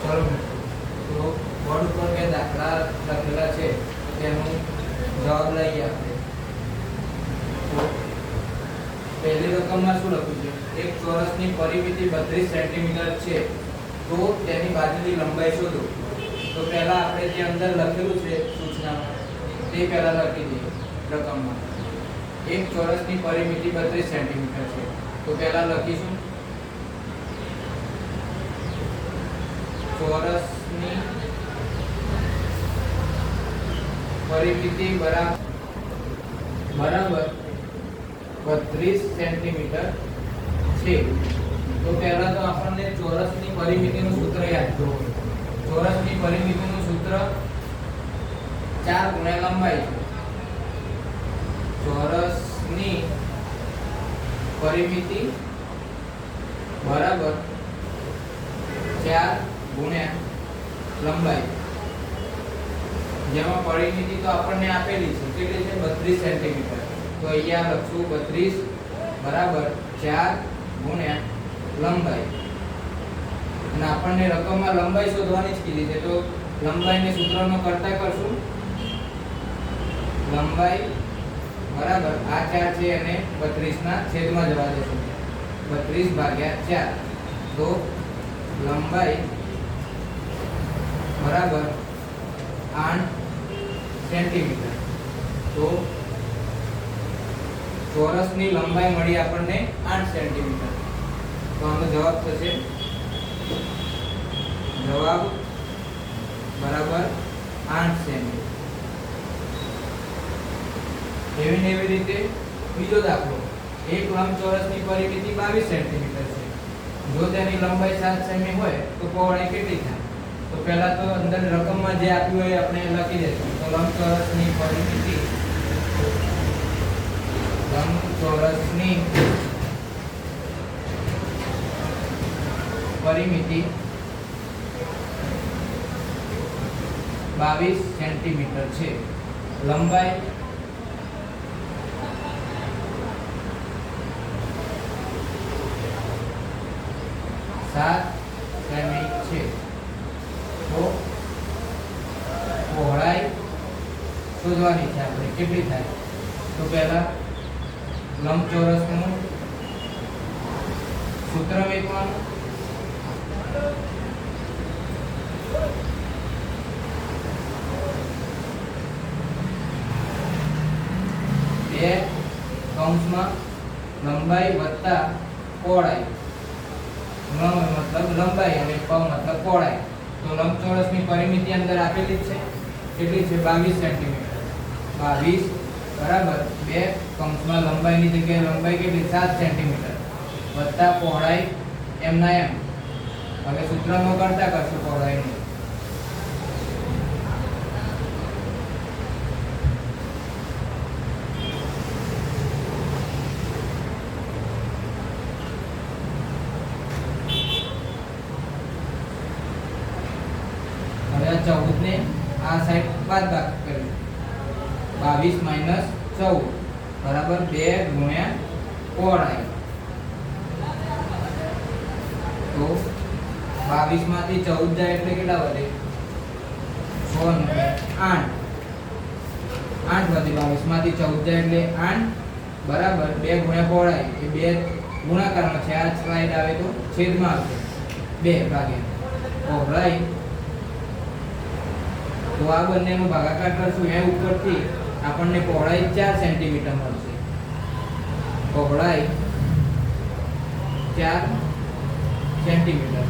બરોબર. તો બોર્ડ ઉપર બે દાખલા લખેલા છે, તેનો જવાબ લઈએ આપણે. તો પહેલી રકમમાં શું લખ્યું છે? એક ચોરસની પરિમિતિ 32 સેન્ટીમીટર છે, તો તેની બાજુની લંબાઈ શોધો. તો પહેલા આપણે જે અંદર લખેલું છે સૂચનામાં તે પહેલા લખી દઈએ રકમમાં. એક ચોરસની પરિમિતિ 32 સેન્ટીમીટર છે, તો પહેલા લખીશું ચોરસની પરિમિતિ બરાબર 32 સેન્ટીમીટર છે. તો પહેલા તો આપણને ચોરસની પરિમિતિનું સૂત્ર યાદ કરવું. ચોરસની પરિમિતિનું સૂત્ર 4 ગુણ્યા લંબાઈ છે. ચોરસની પરિમિતિ બરાબર 4 ગુણ્યા લંબાઈ. જેમાં પરિમિતિ તો આપણને આપેલી છે, કેટલી છે? 32 સેન્ટીમીટર. તો અહીંયા લખશું 32 બરાબર 4 ગુણ્યા લંબાઈ. અને આપણને રકમમાં લંબાઈ શોધવાની જ કીધી છે, તો લંબાઈને સૂત્રનો કરતા કરશું. લંબાઈ બરાબર આ 4 છે અને 32 ના છેદમાં જવા દેશું. 32 ભાગ્યા 4. તો લંબાઈ બરાબર 8 સેન્ટીમીટર. તો ચોરસની લંબાઈ મળી આપણને 8 સેન્ટીમીટર. તો આનો જવાબ થશે જવાબ બરાબર 8 સેમી. એવી ને એવી રીતે બીજો દાખલો. એક લંબચોરસની પરિમિતિ 22 સેન્ટીમીટર છે. જો તેની લંબાઈ 7 સેમી હોય તો પહોળાઈ કેટલી થાય? તો પહેલા તો અંદર રકમમાં જે આપ્યું હોય આપણે લખી દઈશું. તો લંબચોરસની પરિમિતિ પરિમિતિ 22 સેન્ટીમીટર છે. લંબાઈ 7 સેમી છે. તો પહોળાઈ શોધવાની છે આપણે, કેટલી થાય? તો પહેલા લંબચોરસનું સૂત્ર મેળવવાનું. બે કૌંસમાં લંબાઈ વત્તા પહોળાઈ. મતલબ લંબાઈ અને પ મતલબ પહોળાઈ. તો લંબચોરસની પરિમિતિ અંદર આપેલી છે, કેટલી છે? 22 સેન્ટીમીટર. 22 બરાબર 2 કૌંસમાં લંબાઈની જગ્યાએ લંબાઈ કેટલી? 7 સેન્ટીમીટર વત્તા પહોળાઈ એમના એમ. હવે સૂત્રમાં કરતા કરશું પહોળાઈનું. હવે આ 14 ને આ સાઈડ બાદબાકી કરીએ. 22 માઈનસ 14 બરાબર 2 ગુણ્યા પહોળાઈ. તો 22 માંથી 14 જાય એટલે કેટલા વધે? 6 ને 8. 8 વધે. 22 માંથી 14 જાય એટલે 8 બરાબર 2 ગુણ્યા પહોળાઈ. એ 2 ગુણાકારમાં છે. આ સ્લાઈડ આવે તો છેદમાં આવશે. 2 ભાગ્યા પહોળાઈ. તો આ બંનેનો ભાગાકાર કરશું. એ ઉપરથી આપણને પહોળાઈ 4 સેન્ટીમીટર મળશે. પહોળાઈ 4 સેન્ટીમીટર.